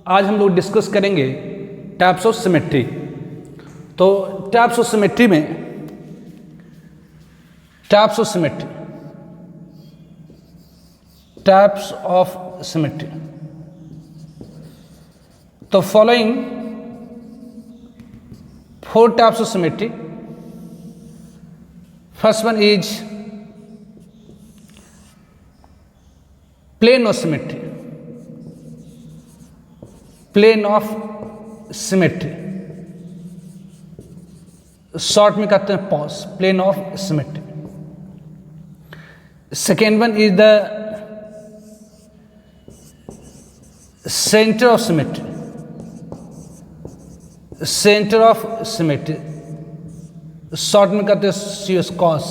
आज हम लोग डिस्कस करेंगे टाइप्स ऑफ सिमेट्री। तो टाइप्स ऑफ सिमेट्री में टाइप्स ऑफ सिमेट्री तो following 4 types of symmetry. First one is plane of symmetry. Plane of symmetry short में कहते हैं POS, plane of symmetry. Second one is the centre of symmetry. Centre of symmetry short में कहते हैं CS COS.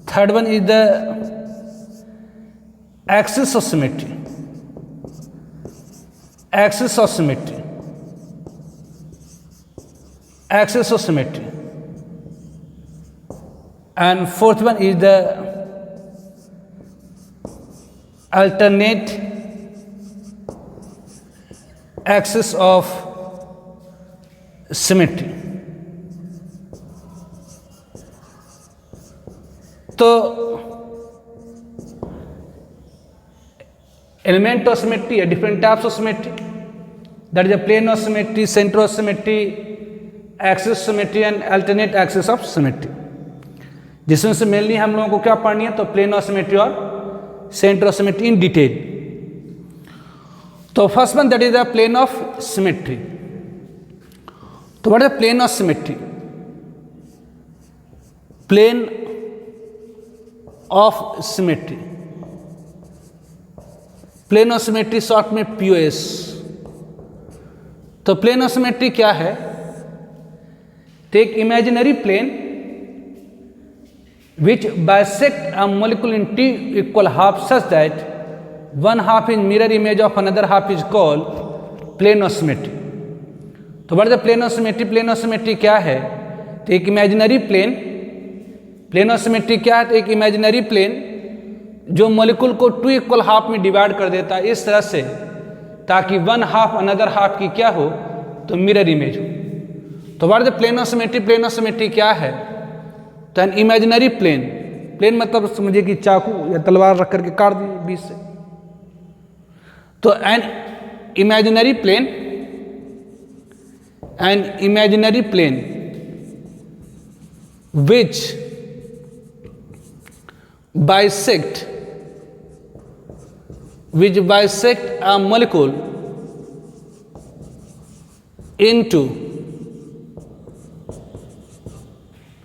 Third one is the axis of symmetry. Axis of symmetry. Axis of symmetry. And fourth one is the alternate axis of symmetry. तो element of symmetry are different types of symmetry. That is a plane of symmetry, center of symmetry, axis of symmetry and alternate axis of symmetry. जिसमें से mainly हम लोगों को क्या पढ़नी है, तो प्लेन ऑफ सिमेट्री और centre of symmetry in detail. तो first one that is the plane of symmetry. तो what is the plane of symmetry? Plane of symmetry, plane of symmetry short में पीओएस। तो प्लेन ऑफ सिमेट्री क्या है? Take imaginary plane which bisect a molecule in two equal half such that one half is mirror image of another half is called plane of symmetry. तो what is the plane of symmetry? Plane of symmetry क्या है? तो एक imaginary plane, plane of symmetry क्या है? तो एक imaginary plane जो मॉलिक्यूल को 2 इक्वल हाफ में डिवाइड कर देता है इस तरह से ताकि वन हाफ अनदर हाफ की क्या हो, तो मिरर इमेज हो। तो what is the plane of symmetry? Plane of symmetry क्या है? तो एन इमेजिनरी प्लेन, प्लेन मतलब समझिए कि चाकू या तलवार रख करके काट दी बीच से। तो an imaginary plane which bisect a molecule into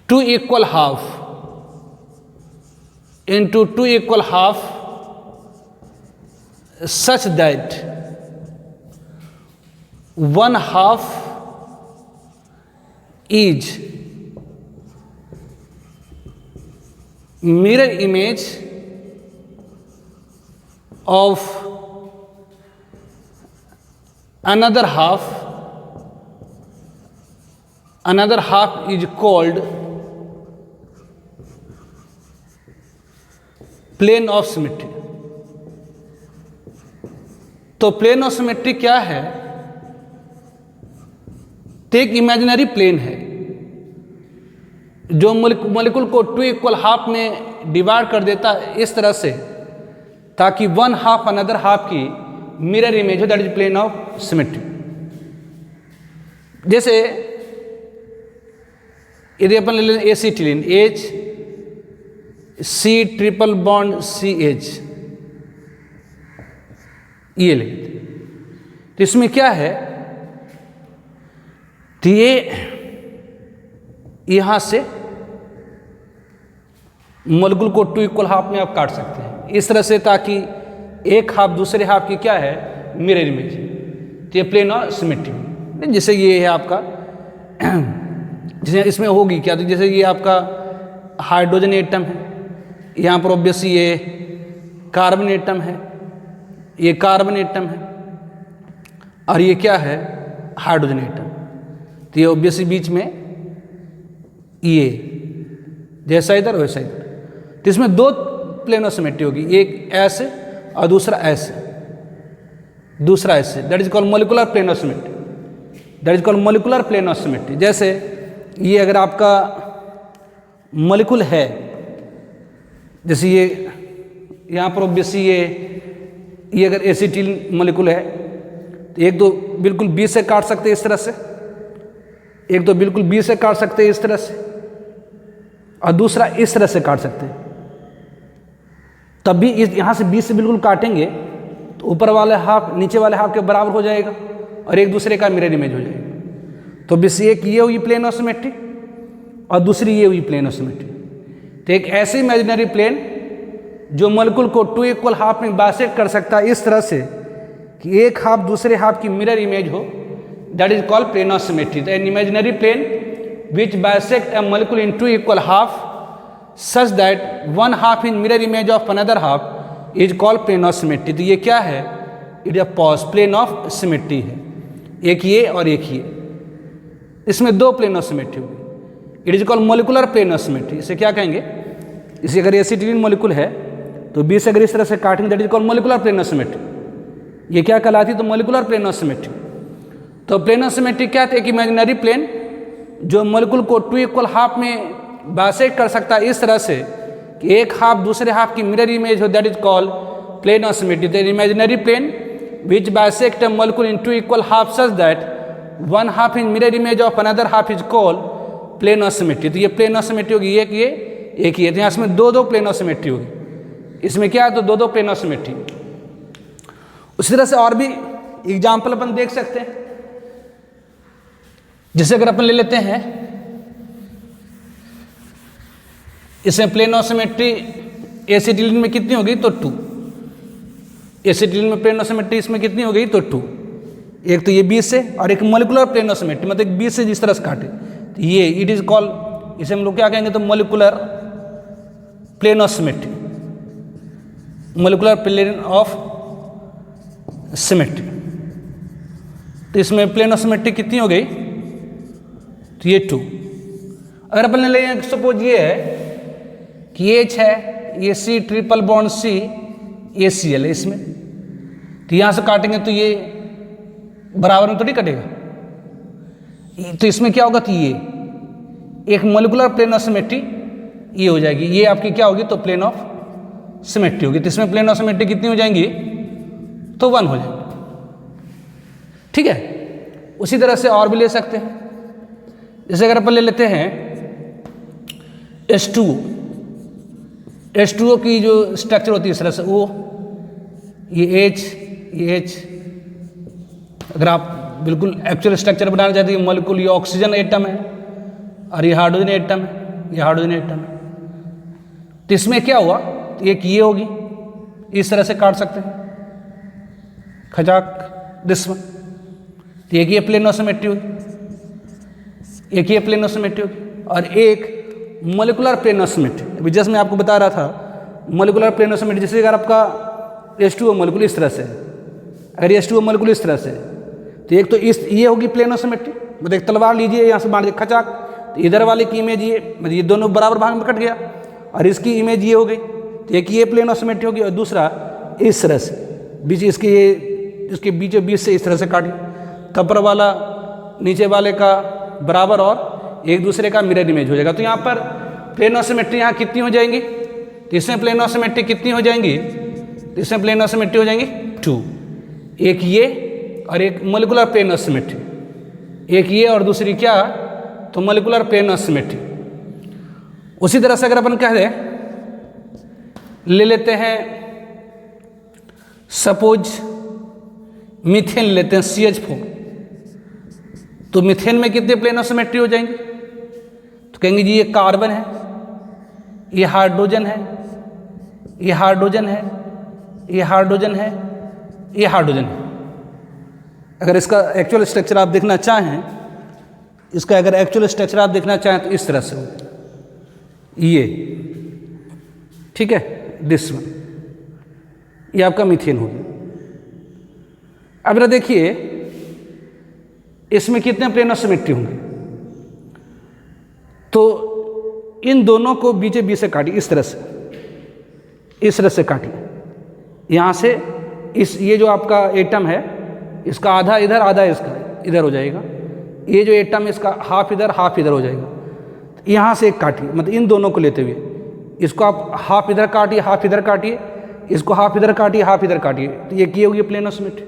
2 equal half such that one half is mirror image of another half is called plane of symmetry। तो प्लेन ऑफ सिमेट्री क्या है? तो एक इमेजिनरी प्लेन है जो मॉलिक्यूल को 2 equal half में divide कर देता है इस तरह से ताकि वन हाफ अनदर हाफ की मिरर इमेज हो, that is plane of symmetry. जैसे यदि अपन ले लें acetylene, H C triple bond C H, ये ले, तो इसमें क्या है? तो ये यहां से मॉलिक्यूल को 2 इक्वल हाफ में आप काट सकते हैं इस तरह से ताकि एक हाफ दूसरे हाफ की क्या है, मिरर इमेज। तो ये प्लेन ऑफ सिमेट्री। जैसे ये है आपका जैसे इसमें होगी क्या, तो जैसे ये आपका हाइड्रोजन एटम है, यहाँ पर ऑब्वियसली ये कार्बन एटम है, ये कार्बन एटम है और ये क्या है, हाइड्रोजन एटम। तो ये ऑब्वियसली बीच में ये जैसा इधर वैसा इधर, तो इसमें 2 प्लेन ऑफ सिमेट्री होगी, एक ऐसे और दूसरा ऐसे। दूसरा इससे, that is called molecular plane of symmetry, that is called molecular plane of symmetry. जैसे ये अगर आपका मोलिकुल है, जैसे ये यहाँ पर ऑब्वियसली ये अगर एसिटिल मोलिकुल है तो एक तो बिल्कुल बी से काट सकते हैं इस तरह से, एक तो बिल्कुल बी से काट सकते हैं इस तरह से, और दूसरा इस तरह से काट सकते हैं। तब भी यहाँ से बी से बिल्कुल काटेंगे तो ऊपर वाले हाफ नीचे वाले हाफ के बराबर हो जाएगा और एक दूसरे का मिरर इमेज हो जाएगा। तो बस एक ये हुई प्लेन ऑफ सिमेट्री और दूसरी ये हुई प्लेन ऑफ सिमेट्री। तो एक ऐसी इमेजिनरी प्लेन जो मोलिकुल को 2 इक्वल हाफ में बाइसेक्ट कर सकता है इस तरह से कि एक हाफ दूसरे हाफ की मिरर इमेज हो, that is called plane of symmetry. तो an imaginary plane which bisect a molecule in 2 equal half such that one half in mirror image of another half is called plane of symmetry. तो ये क्या है? It is pause plane of symmetry है, एक ये और एक ये, इसमें दो प्लेन ऑफ सिमेट्री होगी। It is called molecular plane of symmetry. इसे क्या कहेंगे? इसे अगर एसिटिलीन मोलिकुल है तो बी से अगर इस तरह से काटेंगे that is called molecular plane of symmetry. ये क्या कहलाती है? तो मोलिकुलर प्लेन ऑफ सिमेट्री। तो प्लेन ऑफ सिमेट्री क्या थे? एक इमेजिनरी प्लेन जो मोलिकुल को 2 इक्वल हाफ में बाइसेक्ट कर सकता है इस तरह से कि एक हाफ दूसरे हाफ की मिरर इमेज हो, that is called plane of symmetry. The imaginary plane which bisect a molecule in 2 equal half such that one half in mirror image of another half is called plane of symmetry. तो ये plane of symmetry होगी, एक ये तो यहाँ इसमें दो plane of symmetry होगी। इसमें क्या है? तो दो प्लेन ऑफ सिमेट्री। उसी तरह से और भी एग्जाम्पल अपन देख सकते हैं। जैसे अगर अपन ले लेते हैं इसमें प्लेन ऑफ सिमेट्री एसिटिलीन में कितनी होगी? तो 2। एसिटिलीन में प्लेन ऑफ सिमेट्री इसमें कितनी हो गई? तो 2। एक तो ये बी से और एक मोलिकुलर प्लेन ऑफ सिमेट्री, मतलब बी से जिस तरह से काटे तो ये इट इज कॉल्ड, इसे हम लोग क्या कहेंगे? तो molecular plane of symmetry, molecular plane of symmetry. तो इसमें प्लेन ऑफ सिमेट्री कितनी हो गई? तो ये 2। अगर अपन ले लें सपोज ये है कि H है, ये C ट्रिपल बॉन्ड C, ये Cl है इसमें, तो यहां से काटेंगे तो ये बराबर में तो नहीं कटेगा। तो इसमें क्या होगा? तो ये एक मोलिकुलर प्लेन ऑफ सिमेट्री ये हो जाएगी, ये आपकी क्या होगी? तो प्लेन ऑफ सिमेट्री होगी। तो इसमें प्लेन ऑफ सिमेट्री कितनी हो जाएंगी? तो 1 हो जाएगी। ठीक है। उसी तरह से और भी ले सकते हैं। जैसे अगर अपन ले लेते हैं H2O की जो स्ट्रक्चर होती है इस तरह से, O, ये H, अगर आप बिल्कुल एक्चुअल स्ट्रक्चर बनाना चाहते हैं, मॉलिक्यूल ये ऑक्सीजन एटम है और ये हाइड्रोजन एटम है, ये हाइड्रोजन एटम है। तो इसमें क्या हुआ? तो एक ये होगी, इस तरह से काट सकते हैं खजाक दिस वन। तो एक ये प्लेन ऑफ सिमेट्री होगी, एक ये प्लेन ऑफ सिमेट्री होगी और एक मोलिकुलर प्लेन ऑफ सिमेट्री। अभी जैसे मैं आपको बता रहा था मोलिकुलर प्लेन ऑफ सिमेट्री, जैसे अगर आपका H2O मोलिकुल इस तरह से है, अगर H2O मोलिकुल इस तरह से है तो एक तो इस ये होगी प्लेन ऑफ सिमेट्री, मतलब एक तलवार लीजिए यहाँ से बांध के खचाक, तो इधर वाले की इमेज ये, मतलब ये दोनों बराबर भाग में कट गया और इसकी इमेज ये हो गई। तो एक ये प्लेन ऑफ सिमेट्री होगी और दूसरा इस तरह से बीच इसके ये इसके बीचों बीच से इस तरह से काटी, तपर वाला नीचे वाले का बराबर और एक दूसरे का मिरर इमेज हो जाएगा। तो यहाँ पर प्लेन ऑफ सिमेट्री यहाँ कितनी हो जाएंगी? तो इसमें प्लेन ऑफ सिमेट्री कितनी हो जाएंगी? तो इसमें प्लेन ऑफ सिमेट्री हो जाएंगी 2। एक ये और एक मोलिकुलर प्लेन ऑफ सिमेट्री, एक ये और दूसरी क्या? तो मोलिकुलर प्लेन ऑफ सिमेट्री। उसी तरह से अगर अपन कह दें, ले लेते हैं सपोज मीथेन लेते हैं CH4, तो मीथेन में कितने प्लेन ऑफ सिमेट्री हो जाएंगे? तो कहेंगे जी ये कार्बन है, ये हाइड्रोजन है, ये हाइड्रोजन है, ये हाइड्रोजन है, ये हाइड्रोजन है। अगर इसका एक्चुअल स्ट्रक्चर आप देखना चाहें, इसका अगर एक्चुअल स्ट्रक्चर आप देखना चाहें तो इस तरह से हो ये, ठीक है, दिस वन, ये आपका मीथेन होगी। अब जरा देखिए इसमें कितने प्लेन ऑफ सिमेट्री होंगे? तो इन दोनों को बीचे बीच से काटी, इस तरह से काटी, यहां से ये जो आपका एटम है इसका आधा इधर आधा इसका इधर हो जाएगा, ये जो एटम है इसका हाफ इधर हाफ इधर हो जाएगा। यहाँ से एक काटिए, मतलब इन दोनों को लेते हुए इसको आप हाफ इधर काटिए हाफ इधर काटिए, इसको हाफ इधर काटिए हाफ इधर काटिए, तो ये की होगी प्लेनो सिमेट्री।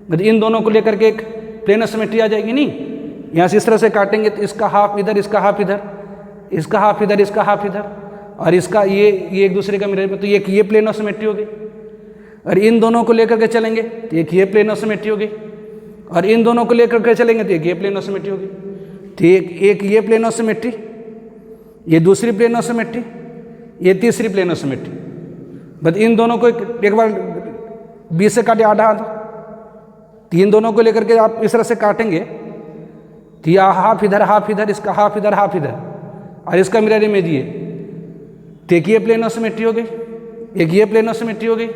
मतलब इन दोनों को लेकर के एक प्लेनो सिमेट्री आ जाएगी। नहीं, यहाँ से इस तरह से काटेंगे तो इसका हाफ इधर इसका हाफ इधर, इसका हाफ इधर इसका हाफ इधर, और इसका ये एक दूसरे का मिरर में, तो ये प्लेनो सिमेट्री हो गई। और इन दोनों को लेकर के चलेंगे तो एक ये प्लेनो सिमेट्री हो गई, और इन दोनों को लेकर के चलेंगे तो एक ये प्लेनो सिमेट्री हो गई। तो एक ये प्लेनो सिमेट्री, ये दूसरी प्लेनो सिमेट्री, ये तीसरी प्लेनो सिमेट्री। बस इन दोनों को एक बार 20 से काटे आधा आधा, तीन दोनों को लेकर के आप इस तरह से काटेंगे तो यह हाफ इधर इसका हाफ इधर हाफ इधर, और इसका मिरर इमेज ये, तो एक ये प्लेनो सिमेट्री हो गई, एक ये प्लेनो सिमेट्री हो गई,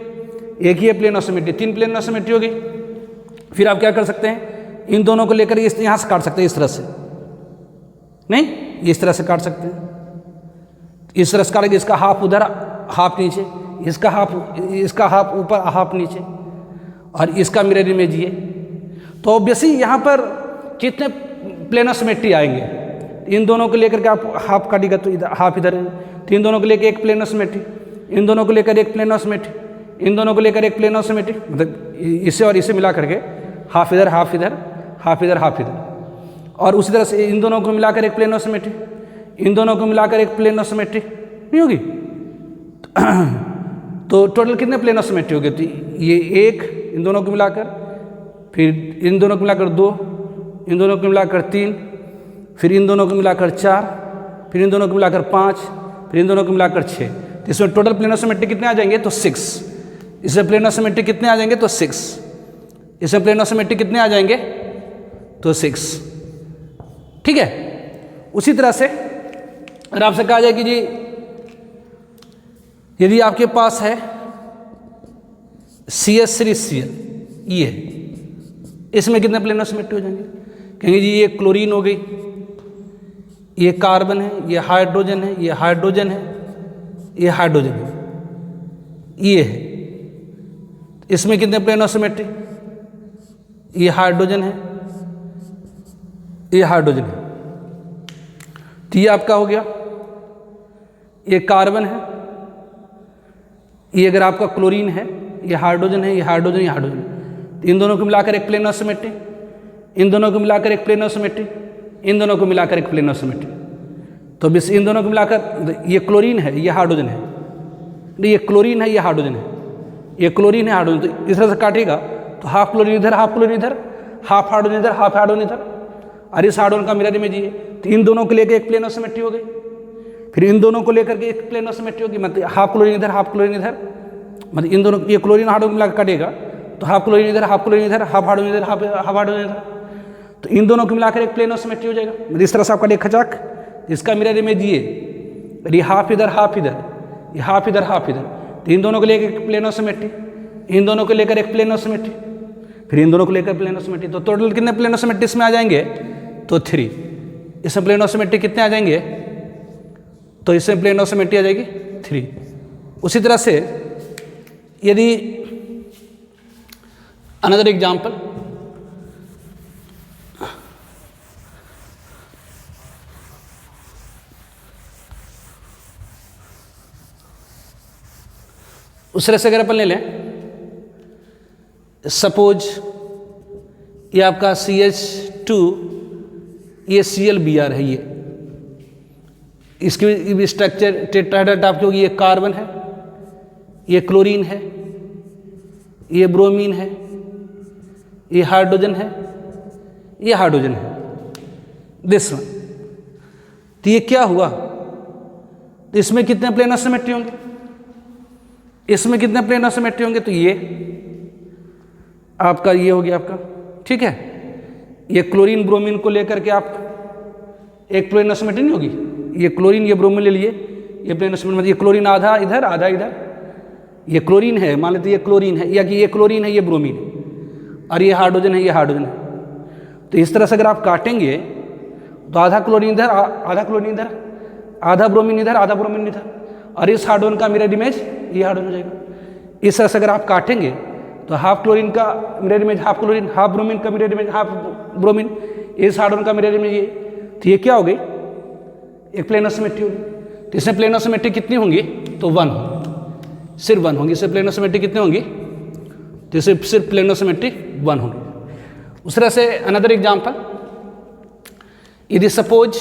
एक ये प्लेनो सिमेट्री, 3 प्लेनो सिमेट्री हो गई। फिर आप क्या कर सकते हैं, इन दोनों को लेकर इस यहाँ से काट सकते हैं, इस तरह से नहीं, इस तरह से काट सकते हैं, इस तरह से काटेंगे, इसका हाफ उधर हाफ नीचे, इसका हाफ ऊपर हाफ नीचे, और इसका मिरर इमेज ये। तो ऑब्वियसली यहाँ पर कितने प्लेनो सिमेट्री आएंगे, इन दोनों को लेकर के आप हाफ काटिएगा तो इधर हाफ इधर है, तो इन दोनों को लेकर एक प्लेनो सिमेट्री, इन दोनों को लेकर एक प्लेनो सिमेट्री, इन दोनों को लेकर एक प्लेनो सिमेट्री, मतलब इसे और इसे मिला करके हाफ इधर हाफ इधर हाफ इधर हाफ इधर, और उसी तरह से इन दोनों को मिलाकर एक प्लेनो सिमेट्री, इन दोनों को मिलाकर एक प्लेनो सिमेट्री नहीं होगी। तो टोटल कितने प्लेनो सिमेट्री होगी, तो ये एक, इन दोनों को मिलाकर, फिर इन दोनों को मिलाकर 2, इन दोनों को मिलाकर 3, फिर इन दोनों को मिलाकर 4, फिर इन दोनों को मिलाकर 5, फिर इन दोनों को मिलाकर 6। तो इसमें टोटल प्लेनो सिमेट्री कितने आ जाएंगे, तो 6। इसमें प्लेनो सिमेट्री कितने आ जाएंगे, तो 6। इसमें प्लेनो सिमेट्री कितने आ जाएंगे, तो 6। ठीक है। उसी तरह से अगर आपसे कहा जाए कि जी यदि आपके पास है CH3Cl, ये इसमें कितने प्लेनो सिमेट्री हो जाएंगे, कहेंगे जी ये क्लोरीन हो गई, ये कार्बन है, ये हाइड्रोजन है, ये हाइड्रोजन है, ये हाइड्रोजन है, ये है, इसमें कितने प्लेनो सिमेट्री, ये हाइड्रोजन है, ये हाइड्रोजन है, तो ये आपका हो गया, ये कार्बन है, ये अगर आपका क्लोरीन है, ये हाइड्रोजन है, ये हाइड्रोजन, ये हाइड्रोजन, तो इन दोनों को मिलाकर एक प्लेनो सिमेट्री, इन दोनों को मिलाकर एक प्लेनो सिमेट्री, इन दोनों को मिलाकर एक प्लेनो सिमेट्री। तो बस इन दोनों को मिलाकर ये क्लोरीन है, ये हाइड्रोजन है, ये क्लोरीन है, ये हाइड्रोजन है, ये क्लोरीन है हाइड्रोजन, तो इस तरह से काटेगा तो हाफ क्लोरीन इधर हाफ क्लोरीन इधर, हाफ हाइड्रोजन इधर हाफ हाइड्रोजन इधर, और इस हाइड्रोजन का मिरर इमेज ये। तो इन दोनों को लेकर एक प्लेनो सिमेट्री हो गई, फिर इन दोनों को लेकर के एक प्लेनो सिमेट्री होगी, मतलब हाफ क्लोरीन इधर हाफ क्लोरीन इधर, मतलब इन दोनों ये क्लोरीन हाइड्रोजन मिलाकर काटेगा तो हाफ क्लोरीन इधर हाफ क्लोरीन इधर हाफ हाइड्रोजन इधर हाफ हाइड्रोजन इधर, तो इन दोनों को मिलाकर एक प्लेनो सिमेट्री हो जाएगा। मतलब इस तरह से आपका एक खचाक, इसका मिरर इमेज ये हाफ इधर हाफ इधर, ये हाफ इधर हाफ इधर, तो इन दोनों को लेकर एक प्लेनो सिमेट्री, इन दोनों को लेकर एक प्लेनो सिमेट्री, फिर इन दोनों को लेकर प्लेनो सिमेट्री। तो टोटल कितने प्लेनो सिमेट्री इसमें आ जाएंगे, तो 3। इसमें प्लेनो सिमेट्री कितने आ जाएंगे, तो इसमें प्लेनो सिमेट्री आ जाएगी 3। उसी तरह से यदि अनदर एग्जाम्पल, उस तरह से अगर अपन ले लें, सपोज ये आपका CH2, ये ClBr है, ये इसकी भी स्ट्रक्चर टेट्राहेड्रल टाइप की होगी, ये कार्बन है, ये क्लोरीन है, ये ब्रोमीन है, ये हाइड्रोजन है, ये हाइड्रोजन है, दिस वन। तो ये क्या हुआ, तो इसमें कितने प्लेनो सिमेट्री होंगे, इसमें कितने प्लेनो सिमेट्री होंगे, तो ये आपका ये हो गया आपका, ठीक है। ये क्लोरीन ब्रोमीन को लेकर के आप एक प्लेनो सिमेट्री नहीं होगी, ये क्लोरीन ये ब्रोमीन ले लिए, ये प्लेनो सिमेट्री, मतलब ये क्लोरीन आधा इधर आधा इधर, ये क्लोरीन है, मान लेते ये क्लोरीन है, या कि ये क्लोरीन है, ये ब्रोमीन है, और ये हाइड्रोजन है, ये हाइड्रोजन है। तो इस तरह से अगर आप काटेंगे तो आधा क्लोरीन इधर आधा क्लोरीन इधर, आधा ब्रोमीन इधर आधा ब्रोमीन इधर, और इस हाइड्रोजन का मिरर इमेज ये हाइड्रोजन हो जाएगा। इस तरह से अगर आप काटेंगे तो हाफ क्लोरीन का mirror image half chlorine, half bromine का मिरर इमेज हाफ ब्रोमीन, इस हार्डन का मिरर इमेज ये। तो ये क्या हो गई, एक प्लेनो सिमेट्री होगी। तो इसमें प्लेनो सिमेट्री कितनी होंगी, तो 1 होंगी, सिर्फ 1 होंगी। इससे प्लेनो सिमेट्री कितनी होंगी, तो इससे सिर्फ प्लेनो सिमेट्री 1 होंगी। उस तरह से अनदर एग्जाम्पल, यदि सपोज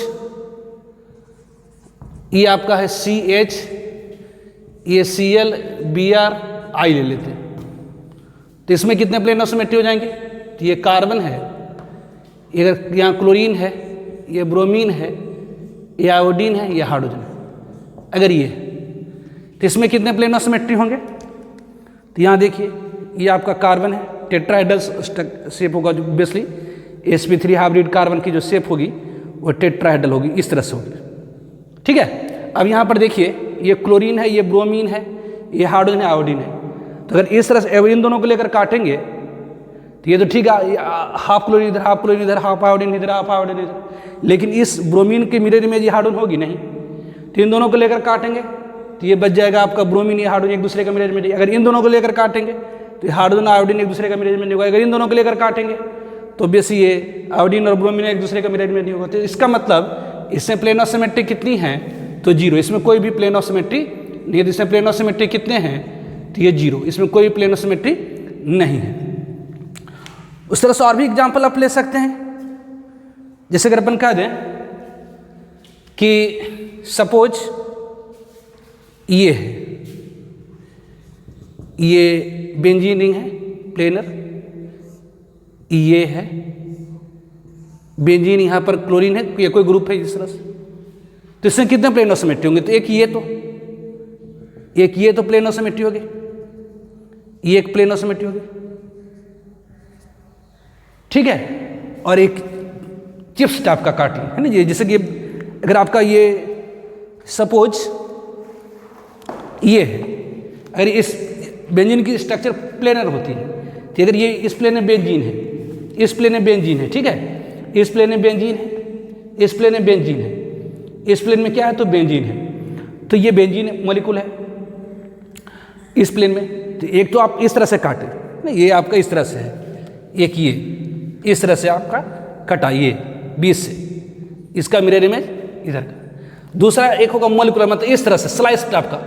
ये आपका है CH, ये Cl Br I ले लेते हैं, तो इसमें कितने प्लेनो सिमेट्री हो जाएंगे, तो ये कार्बन है, अगर यहाँ क्लोरीन है, ये ब्रोमीन है, ये आयोडीन है, ये हाइड्रोजन है, अगर ये तो इसमें कितने प्लेनो सिमेट्री होंगे, तो यहाँ देखिए ये आपका कार्बन है, टेट्राहेड्रल शेप होगा, जो बेसिकली sp3 हाइब्रिड कार्बन की जो शेप होगी वो टेट्राहेड्रल होगी, इस तरह से होगी। ठीक है, अब यहाँ पर देखिए ये क्लोरीन है, ये ब्रोमीन है, ये हाइड्रोजन है, आयोडीन है। तो अगर इस तरह से इन दोनों को लेकर काटेंगे तो ये तो ठीक है, हाफ क्लोरीन इधर, हाफ क्लोरीन इधर, हाफ आयोडीन इधर, हाफ आयोडीन इधर, लेकिन इस ब्रोमीन के मिरर इमेज ये हाइड्रोजन होगी नहीं। तो इन दोनों को लेकर काटेंगे तो ये बच जाएगा आपका ब्रोमीन, ये हाइड्रोजन एक दूसरे का मिरर इमेज। अगर इन दोनों को लेकर काटेंगे तो हाइड्रोजन आयोडीन एक दूसरे का मिरर इमेज होगा। अगर इन दोनों को लेकर काटेंगे तो बेसी ये आयोडीन और ब्रोमीन एक दूसरे का मिरर इमेज नहीं होगा। तो इसका मतलब इसमें प्लेनो सिमेट्री कितनी है, तो 0, इसमें कोई भी प्लेनो सिमेट्री नहीं है। इसमें प्लेनो सिमेट्री कितने हैं, तो ये 0, इसमें कोई प्लेनो सिमेट्री नहीं है। उस तरह से और भी एग्जाम्पल आप ले सकते हैं, जैसे अगर अपन कह दें कि सपोज ये है, ये बेंजीन रिंग है प्लेनर, ये है बेंजीन, यहाँ पर क्लोरीन है, ये कोई ग्रुप है इस तरह से। तो इसमें कितने प्लेनो सिमेट्री होंगे, तो एक ये तो प्लेनो सिमेट्री होगी, ये एक प्लेनो सिमेट्री होगी, ठीक है। और एक चिप्स टाइप का काट है ना, ये जैसे कि अगर आपका ये सपोज ये है, अगर इस बेंजीन की स्ट्रक्चर प्लेनर होती है, तो अगर ये इस प्लेन में बेंजीन है, इस प्लेन में बेंजीन है, ठीक है, इस प्लेन में बेंजीन है, इस प्लेन में बेंजीन है, इस प्लेन में क्या है, तो बेंजीन है। तो ये बेंजीन मॉलिक्यूल है इस प्लेन में। तो एक तो आप इस तरह से काटे ना, ये आपका इस तरह से है, एक ये इस तरह से आपका कटा, ये बीच से, इसका मिरर इमेज इधर का। दूसरा एक होगा मॉलिक्यूलर, मतलब इस तरह से स्लाइस टाइप का,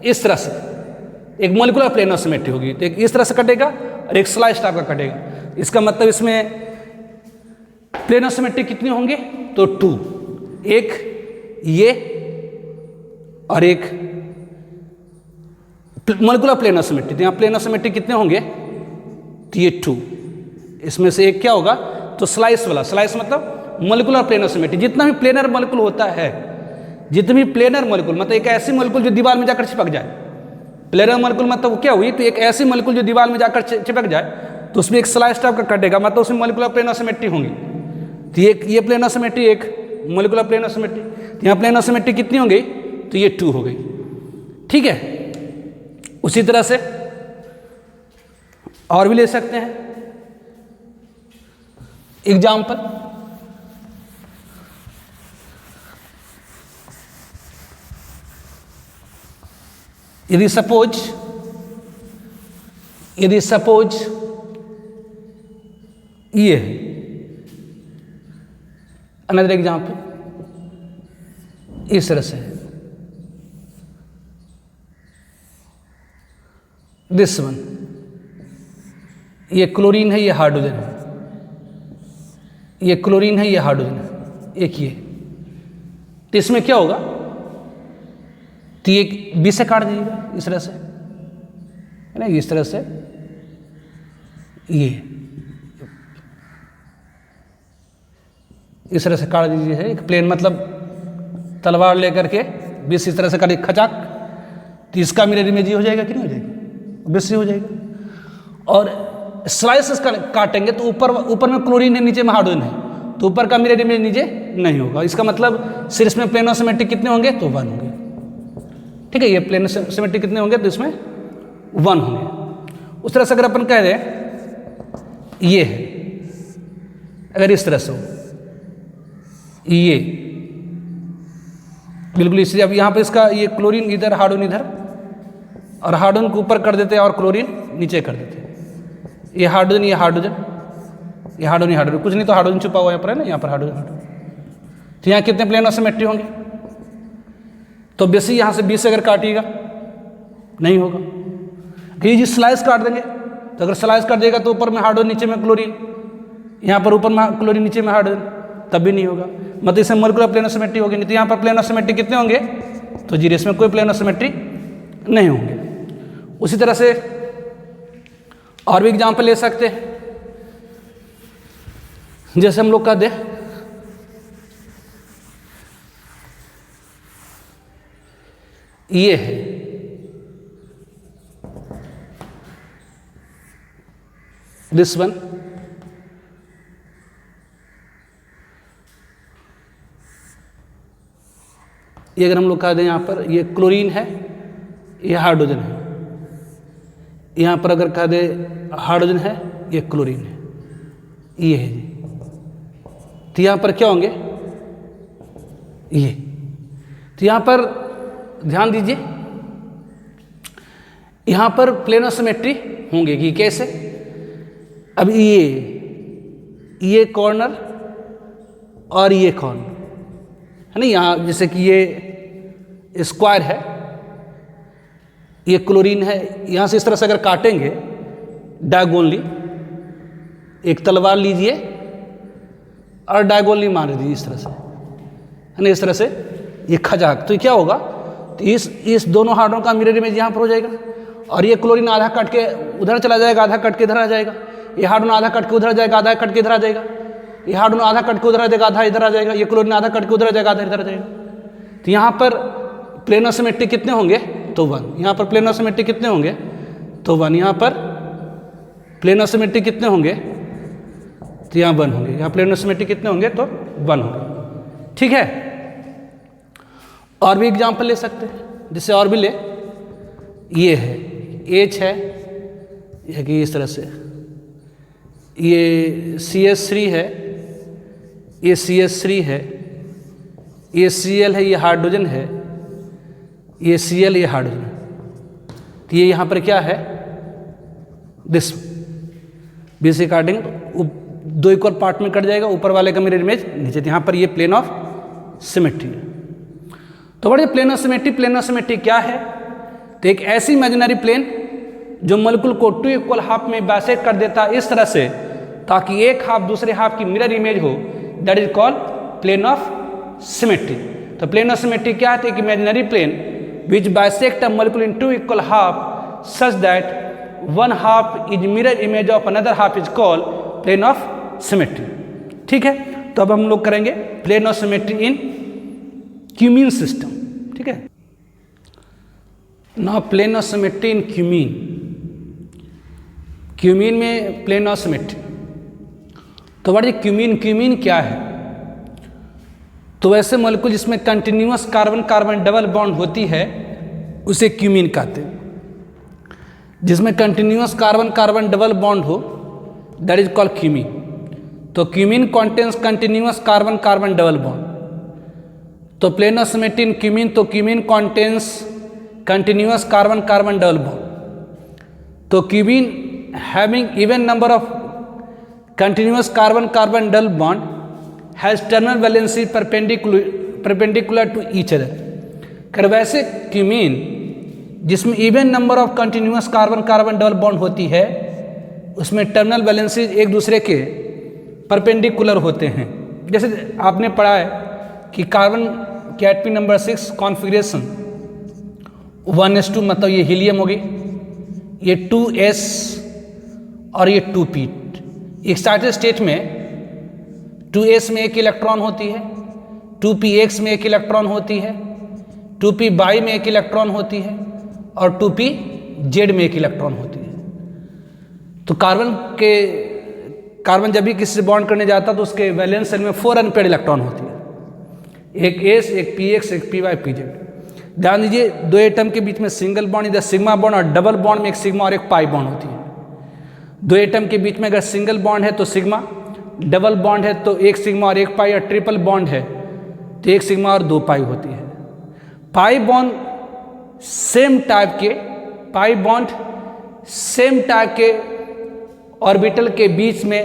इस तरह से एक मॉलिक्यूलर प्लेनो सिमेट्री होगी, तो एक इस तरह से कटेगा और एक स्लाइस टाइप का कटेगा। इसका मतलब इसमें प्लेनो सिमेट्री कितनी होंगे, तो 2, एक ये और एक मॉलिक्यूलर प्लेनो सिमेट्री। तो यहाँ प्लेनो सिमेट्री कितने होंगे, तो ये 2, इसमें से एक क्या होगा, तो स्लाइस वाला, स्लाइस मतलब मॉलिक्यूलर प्लेनो सिमेट्री। जितना भी प्लेनर मॉलिक्यूल होता है, जितनी भी प्लेनर मॉलिक्यूल मतलब एक ऐसी मॉलिक्यूल जो दीवार में जाकर चिपक जाए, प्लेनर मॉलिक्यूल मतलब क्या हुई, तो एक ऐसी मॉलिक्यूल जो दीवार में जाकर चिपक जाए, तो उसमें एक स्लाइस टाइप का कटेगा, मतलब उसमें मॉलिक्यूलर प्लेनो सिमेट्री होंगी। तो ये प्लेनो सिमेट्री, एक मॉलिक्यूलर प्लेनो सिमेट्री। तो यहाँ प्लेनो सिमेट्री कितनी हो गई, तो ये 2 हो गई, ठीक है। उसी तरह से और भी ले सकते हैं एग्जाम्पल, यदि सपोज ये है, अनदर एग्जाम्पल इस तरह से है, दिस वन, ये क्लोरीन है, ये हाइड्रोजन है, ये क्लोरीन है, ये हाइड्रोजन है, एक ये। तो इसमें क्या होगा, तो ये बी से काट दीजिएगा इस तरह से, है ना, इस तरह से ये इस तरह से काट दीजिए, है एक प्लेन, मतलब तलवार लेकर के बीस इस तरह से काटे खचाक, तो इसका मिरर इमेज हो जाएगा कि नहीं हो जाएगा, ऑब्वियसली हो जाएगा। और स्लाइस इसका काटेंगे तो ऊपर में क्लोरीन है, नीचे में हाइड्रोजन है, तो ऊपर का मिरर इमेज नीचे नहीं होगा। इसका मतलब सिर्फ इसमें प्लेनो सिमेट्रिक कितने होंगे, तो 1 होंगे, ठीक है। ये प्लेनो सिमेट्रिक कितने होंगे, तो इसमें 1 होंगे। उस तरह से अगर अपन कह दें ये है, अगर इस तरह से हो, ये बिल्कुल इसलिए अब यहाँ पे इसका ये क्लोरीन इधर, हाइड्रोजन इधर, और हाइड्रोजन को ऊपर कर देते हैं और क्लोरीन नीचे कर देते हैं, ये हाइड्रोजन, ये हाइड्रोजन, ये हाइड्रोजन, ये हाइड्रोजन, कुछ नहीं तो हाइड्रोजन छुपा हुआ है यहाँ पर, है ना, यहाँ पर हाइड्रोजन, हाइड्रोजन। तो यहाँ कितने प्लेन ऑफ सिमेट्री होंगे? तो बेसिक यहाँ से 20 से अगर काटिएगा नहीं होगा, कि जी स्लाइस काट देंगे, तो अगर स्लाइस काट देगा तो ऊपर में हाइड्रोजन नीचे में क्लोरीन, यहाँ पर ऊपर में क्लोरीन नीचे में हाइड्रोजन, तब भी नहीं होगा, मतलब इसमें मोलिकुलर प्लेन ऑफ सिमेट्री होगी नहीं। तो यहाँ पर प्लेन ऑफ सिमेट्री कितने होंगे? तो जीरो, इसमें कोई प्लेन ऑफ सिमेट्री नहीं होंगे। उसी तरह से और भी एग्जाम्पल ले सकते हैं, जैसे हम लोग का दे ये है, दिस वन, ये अगर हम लोग कह दें यहाँ पर ये क्लोरीन है, ये हाइड्रोजन है, यहाँ पर अगर कह दें हाइड्रोजन है, ये क्लोरीन है, ये है जी। तो यहाँ पर क्या होंगे? ये। तो यहाँ पर ध्यान दीजिए, यहाँ पर प्लेन ऑफ सिमेट्री होंगे कि कैसे? अब ये कॉर्नर और ये कॉर्नर है ना, यहाँ जैसे कि ये स्क्वायर है, ये क्लोरीन है, यहाँ से इस तरह से अगर काटेंगे डायगोनली, एक तलवार लीजिए और डायगोनली मार दीजिए इस तरह से, है ना, इस तरह से ये खजाक, तो क्या होगा? तो इस दोनों हार्डों का मिरर इमेज यहाँ पर हो जाएगा, और ये क्लोरीन आधा कट के उधर चला जाएगा, आधा कट के इधर आ जाएगा, ये हार्डोन आधा कट के उधर आ जाएगा, आधा कट के इधर आ जाएगा, ये हार्डोन आधा कट के उधर आ जाएगा, आधा इधर आ जाएगा, ये क्लोरीन आधा कट के उधर आ जाएगा, आधा इधर आ जाएगा। तो यहाँ पर प्लेन ऑफ सिमेट्री कितने होंगे? तो 1। यहाँ पर प्लेन ऑफ सिमेट्री कितने होंगे? तो 1। यहाँ पर प्लेन ऑफ सिमेट्री कितने होंगे? तो यहाँ 1 होंगे। यहाँ प्लेन ऑफ सिमेट्री कितने होंगे? तो 1 होंगे। ठीक है, और भी एग्जाम्पल ले सकते हैं, जैसे और भी ले, ये है H है, यह कि इस तरह से, ये CH3 है, ये CH3 है, ये Cl है, ये हाइड्रोजन है, ये Cl, ये हाइड्रोजन है। तो ये यहाँ पर क्या है? दिस बी से काटेंगे तो 2 इक्वल पार्ट में कट जाएगा, ऊपर वाले का मिरर इमेज नीचे। यहाँ पर ये प्लेन ऑफ सिमेट्री है। तो बड़े plane of symmetry, plane of symmetry क्या है? तो एक ऐसी इमेजिनरी प्लेन जो मॉलिक्यूल को 2 इक्वल हाफ में बाइसेक्ट कर देता है इस तरह से, ताकि एक हाफ दूसरे हाफ की मिरर इमेज हो, that is called plane of symmetry. तो प्लेन ऑफ सिमेट्री क्या है? एक imaginary plane which bisect a molecule in 2 equal half such that one half is mirror image of another half is called plane of symmetry. ठीक है, तो अब हम लोग करेंगे plane of symmetry in cumene system. ठीक है, now plane of symmetry in cumene. Cumene में प्लेन ऑफ सिमेट्री, तो बड़े क्यूमीन क्या है? तो वैसे मॉलिक्यूल जिसमें continuous carbon carbon double bond होती है उसे क्यूमीन कहते हैं। जिसमें continuous carbon carbon double bond हो दैट इज कॉल्ड क्यूमीन। तो cumulene contains continuous carbon carbon double bond. तो plane of symmetry in cumulene, तो cumulene contains continuous carbon carbon double bond. तो cumulene having even number of continuous carbon carbon double bond has terminal valency perpendicular to each other। कर वैसे cumene जिसमें even number of continuous carbon carbon double bond होती है उसमें terminal valency एक दूसरे के परपेंडिकुलर होते हैं। जैसे आपने पढ़ा है कि कार्बन के एटमी नंबर 6 कॉन्फ़िगरेशन 1s2, मतलब ये हीलियम होगी, ये 2s और ये 2p। एक्साइटेड स्टेट में 2s में एक इलेक्ट्रॉन होती है, 2px में एक इलेक्ट्रॉन होती है, 2py में एक इलेक्ट्रॉन होती है और 2pz में एक इलेक्ट्रॉन होती है। तो कार्बन जब भी किसी से बॉन्ड करने जाता है तो उसके वैलेंस शेल में 4 अनपेयर्ड इलेक्ट्रॉन होती है, एक s, एक px, एक py, pz। ध्यान दीजिए, 2 एटम के बीच में सिंगल बॉन्ड इधर सिग्मा बॉन्ड और डबल बॉन्ड में एक सिग्मा और एक पाई बॉन्ड होती है। 2 एटम के बीच में अगर सिंगल बॉन्ड है तो सिग्मा, डबल बॉन्ड है तो एक सिग्मा और एक पाई, और ट्रिपल बॉन्ड है तो एक सिग्मा और 2 पाई होती है। पाई बॉन्ड सेम टाइप के ऑर्बिटल के बीच में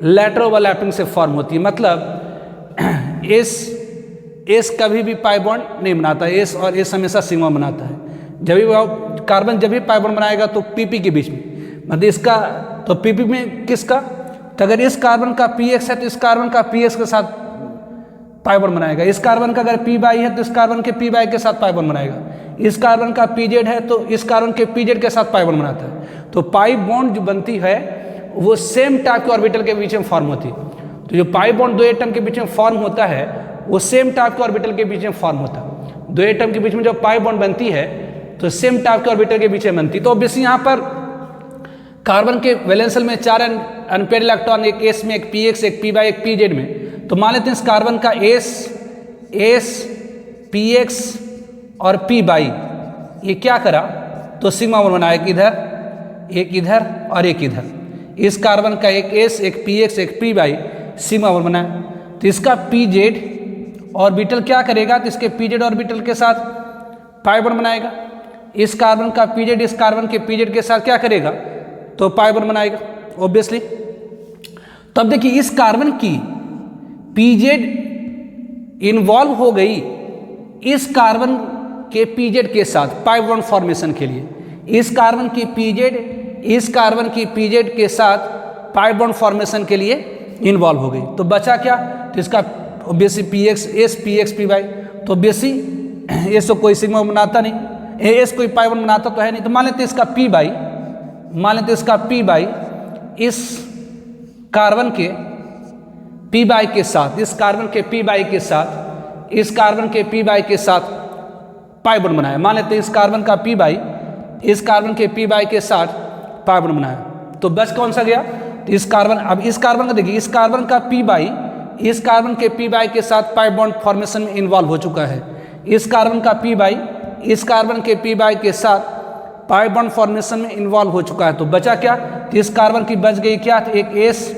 लैटरल ओवरलैपिंग से फॉर्म होती है। मतलब एस कभी भी पाई बॉन्ड नहीं बनाता, एस और एस हमेशा सिग्मा बनाता है। जब भी कार्बन जब भी पाई बॉन्ड बनाएगा तो पीपी के बीच में, मतलब इसका तो पीपी में किसका, तो अगर इस कार्बन का पी एक्स है तो इस कार्बन का पी एक्स के साथ पाई बॉन्ड बनाएगा। इस कार्बन का अगर पी बाई है तो इस कार्बन के पी बाई के साथ पाई बॉन्ड बनाएगा। इस कार्बन का पी जेड है तो इस कार्बन के पी जेड के साथ पाई बॉन्ड बनाता है। तो पाई बॉन्ड जो बनती है वो सेम टाइप के ऑर्बिटल के बीच में फॉर्म होती है। तो जो पाई बॉन्ड दो एटम के बीच में फॉर्म होता है वो सेम टाइप के ऑर्बिटल के बीच में फॉर्म होता है। दो एटम के बीच में जब पाई बॉन्ड बनती है तो सेम टाइप के ऑर्बिटल के बीच में बनती है। तो ऑब्वियसली यहाँ पर कार्बन के वैलेंस में 4 अनपेयर्ड इलेक्ट्रॉन, एक एस में, एक पी एक्स, एक पी बाई, एक पी जेड में। तो मान लेते हैं इस कार्बन का एस पी एक्स और पी बाई ये क्या करा तो सिग्मा बॉन्ड बनाया, एक इधर और एक इधर। इस कार्बन का एक एस, एक पी एक्स, एक पी बाई, सिग्मा बॉन्ड बनाया। तो इसका पी जेड ऑर्बिटल क्या करेगा, तो इसके पी जेड ऑर्बिटल के साथ पाई बॉन्ड बनाएगा। इस कार्बन का पी जेड इस कार्बन के पी जेड के साथ क्या करेगा तो पाई बॉन्ड बनाएगा ऑब्वियसली। तब देखिए इस कार्बन की पी जेड इन्वॉल्व हो गई इस कार्बन के पी जेड के साथ पाई बॉन्ड फॉर्मेशन के लिए। इस कार्बन की पी जेड इस कार्बन की पी जेड के साथ पाई बॉन्ड फॉर्मेशन के लिए इन्वॉल्व हो गई। तो बचा क्या, तो इसका obviously P x S p x P by. तो ऑब्वियसली एस तो कोई सिग्मा बनाता नहीं, एस कोई पाई बॉन्ड बनाता तो है नहीं। तो मान लेते इसका पी बाई, मान लेते इसका पी बाई इस कार्बन के पी बाई के साथ, इस कार्बन के पी बाई के साथ, इस कार्बन के पी बाई के साथ पाई बॉन्ड बनाया। मान लेते हैं इस कार्बन का पी बाई इस कार्बन के पी बाई के साथ पाई बॉन्ड बनाया। तो बस कौन सा गया, तो इस कार्बन, अब इस कार्बन का देखिए, इस कार्बन का पी बाई इस कार्बन के पी बाई के साथ पाई बॉन्ड फॉर्मेशन में इन्वॉल्व हो चुका है। इस कार्बन का पी बाई इस कार्बन के पी बाई के साथ पाई बॉन्ड फॉर्मेशन में इन्वॉल्व हो चुका है। तो बचा क्या, तो इस कार्बन की बच गई क्या, तो एक एस,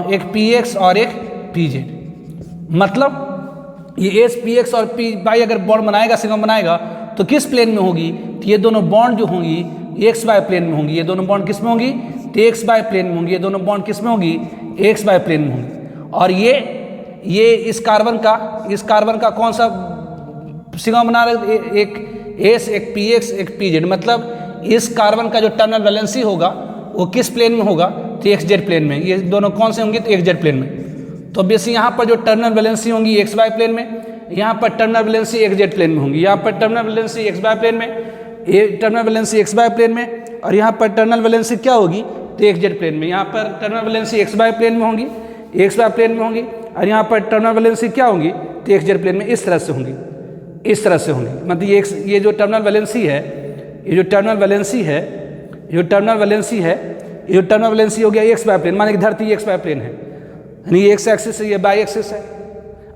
एक पी एक्स और एक पी जेड। मतलब ये एस पी एक्स और पी बाई अगर बॉन्ड बनाएगा, सिग्मा बनाएगा, तो किस प्लेन में होगी, तो ये दोनों बॉन्ड जो होंगी एक्स बाय प्लेन में होंगी। ये दोनों बॉन्ड किस में होंगी, तो एक्स बाय प्लेन में होंगी। ये दोनों बॉन्ड किस में होंगी, एक्स बाय प्लेन में होंगी। और ये इस कार्बन का कौन सा सिग्मा बना रहे, एक एस, एक पी एक्स, एक पी जेड। मतलब इस कार्बन का जो टर्मिनल वैलेंसी होगा वो किस प्लेन में होगा, तो एक्स जेड प्लेन में। ये दोनों कौन से होंगे, तो एक्स जेड प्लेन में। तो बेसिक यहाँ पर जो टर्मिनल वैलेंसी होंगी एक्स वाई प्लेन में, यहाँ पर terminal valency x Z plane में होंगी। यहाँ पर terminal valency X Y plane में, ये terminal valency X Y plane में, और यहाँ पर टर्मिनल वैलेंसी क्या होगी, तो एक्स जेड प्लेन में। यहाँ पर terminal valency X Y plane में होंगी, एक्स वाई प्लेन में होंगी, और यहाँ पर टर्मिनल वैलेंसी क्या होंगी, तो एक्स जेड प्लेन में। इस तरह से होंगी, इस तरह से होंगी। मतलब ये जो टर्मिनल वैलेंसी है, ये जो टर्मिनल वैलेंसी है, ये टर्मिनल वैलेंसी है, ये टर्मिनल वैलेंसी हो गया एक्स वाई प्लेन। माने कि धरती एक्स वाई प्लेन है, यानी ये एक्स एक्सिस है, ये बाई एक्सिस है,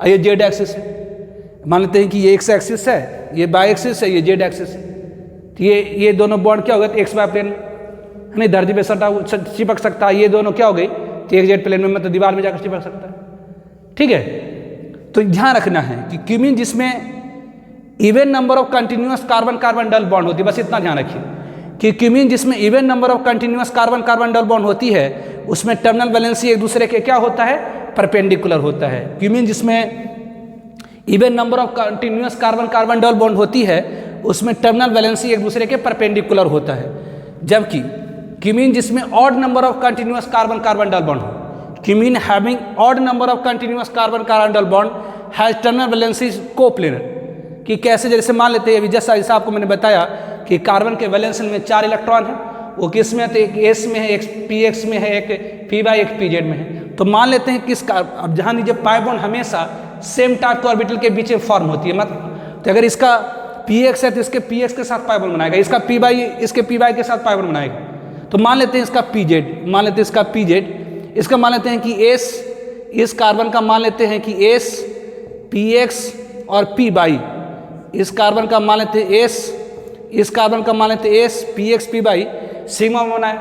और ये जेड एक्सिस है। मान लेते हैं कि ये एक्स एक्सिस है, ये बाई एक्सिस है, ये जेड एक्सिस है। तो ये दोनों बॉन्ड क्या हो गए, एक्स वाई प्लेन में, यानी धरती पे चिपक सकता है। ये दोनों क्या हो गई, तो एक्स जेड प्लेन में, मतलब दीवार में जाकर चिपक सकता है। ठीक है, तो ध्यान रखना है कि क्यूमीन जिसमें even number of continuous carbon carbon double bond होती है, बस इतना ध्यान रखिए कि क्यूमीन जिसमें even number of continuous carbon carbon double bond होती है उसमें टर्मिनल वैलेंसी एक दूसरे के क्या होता है, परपेंडिकुलर होता है। क्यूमीन जिसमें even number of continuous carbon carbon double bond होती है उसमें टर्मिनल वैलेंसी एक दूसरे के परपेंडिकुलर होता है। जबकि क्यूमीन जिसमें odd number of continuous carbon carbon double bond हो, cumulene having odd number of continuous carbon carbon double bond has terminal valency coplanar. कि कैसे, जैसे मान लेते हैं अभी जैसा आपको मैंने बताया कि कार्बन के वैलेंस में 4 इलेक्ट्रॉन है, वो किस में है, तो एक एस में है, एक पी एक्स में है, एक पी बाई, एक पी जेड में है। तो मान लेते हैं किस अब जहाँ नीचे पाई बॉन्ड हमेशा सेम टाइप के ऑर्बिटल के बीच में फॉर्म होती है। मतलब तो अगर इसका पी एक्स है तो इसके पी एक्स के साथ पाई बॉन्ड बनाएगा, इसका पी बाई इसके पी बाई के साथ पाई बॉन्ड बनाएगा। तो मान लेते हैं इसका पी जेड, मान लेते हैं इसका पी जेड, इसका मान लेते हैं कि एस, इस कार्बन का मान लेते हैं कि एस पी एक्स और पी बाई, इस कार्बन का मान लेते हैं एस, इस कार्बन का मान लेते हैं S p x P by, sigma में बनाए।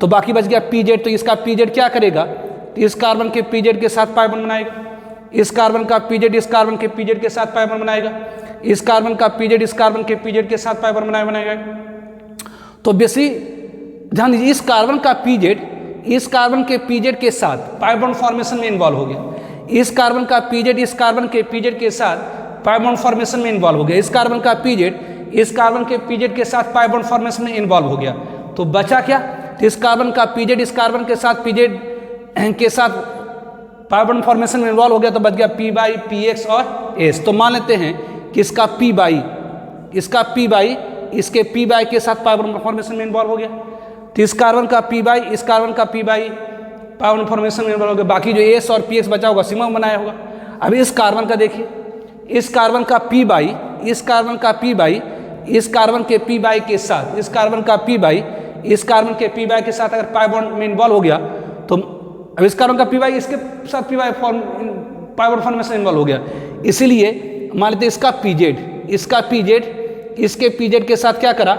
तो बाकी बच गया पी जेड। तो इसका पी जेड क्या करेगा, तो इस कार्बन के पी जेड के साथ पाई बॉन्ड बनाएगा, इस कार्बन का पी जेड इस कार्बन के पी जेड के साथ पाई बॉन्ड बनाएगा, इस कार्बन का पी जेड इस कार्बन के पी जेड के साथ पाई बॉन्ड बनाएगा। तो बेसिक ध्यान दीजिए, इस कार्बन का पीजेड इस कार्बन के पीजेड के साथ पाई बॉन्ड फॉर्मेशन में इन्वॉल्व हो गया। इस कार्बन का पीजेड इस कार्बन के पीजेड के साथ पाई बॉन्ड फॉर्मेशन में इन्वॉल्व हो गया। इस कार्बन का पीजेड इस कार्बन के पीजेड के साथ पाई बॉन्ड फॉर्मेशन में इन्वॉल्व हो गया। तो बचा क्या? तो इस कार्बन का पीजेड इस कार्बन के साथ पीजेड के साथ पाई बॉन्ड फॉर्मेशन में इन्वॉल्व हो गया, तो बच गया पी बाई पी एक्स और एस। तो मान लेते हैं कि इसका पी बाई इसके पी बाई के साथ पाई बॉन्ड फॉर्मेशन में इन्वॉल्व हो गया। तो इस कार्बन का पी बाई इस कार्बन का P by pi bond formation में इन्वॉल्व हो गया। बाकी जो एस और पी एक्स बचा होगा सिग्मा बनाया होगा। अब इस कार्बन का देखिए, इस कार्बन का पी बाई इस कार्बन का पी बाई इस कार्बन के पी बाई के साथ इस कार्बन का पी बाई इस कार्बन के पी बाई के साथ अगर पाई बॉन्ड में इन्वॉल्व हो गया, तो अब इस कार्बन का पी बाई इसके साथ P by pi bond formation involve हो गया। इसीलिए मान लेते इसका पीजेड इसके पीजेड के साथ क्या करा,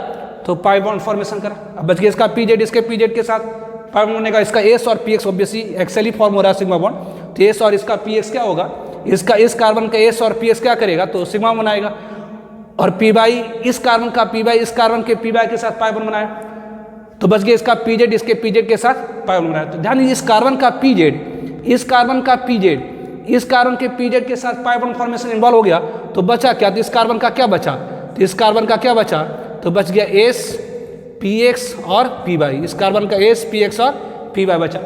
तो पाई बॉन्ड फॉर्मेशन करा। अब बच गया इसका पीजेड इसके पीजेड के साथ पाई बॉन्ड होने का। इसका एस और पी एक्स ऑब्वियसली एक्सेल ही फॉर्म हो रहा है सिग्मा बॉन्ड, तो एस और इसका पी एक्स क्या होगा, इसका इस कार्बन का एस और पी एक्स क्या करेगा, तो सिग्मा बनाएगा। और पी बाई इस कार्बन का पी बाई इस कार्बन के पी बाई के साथ पाई बॉन्ड बनाया, तो बच गया इसका पीजेड इसके पीजेड के साथ पाई बॉन्ड बनाया। तो ध्यान दीजिए, इस कार्बन का पीजेड इस कार्बन के पीजेड के साथ पाई बॉन्ड फॉर्मेशन इन्वॉल्व हो गया, तो बचा क्या, तो इस कार्बन का क्या बचा, तो इस कार्बन का क्या बचा, तो बच गया एस पी एक्स और पी बाई। इस कार्बन का एस पी एक्स और पी बाई बचा,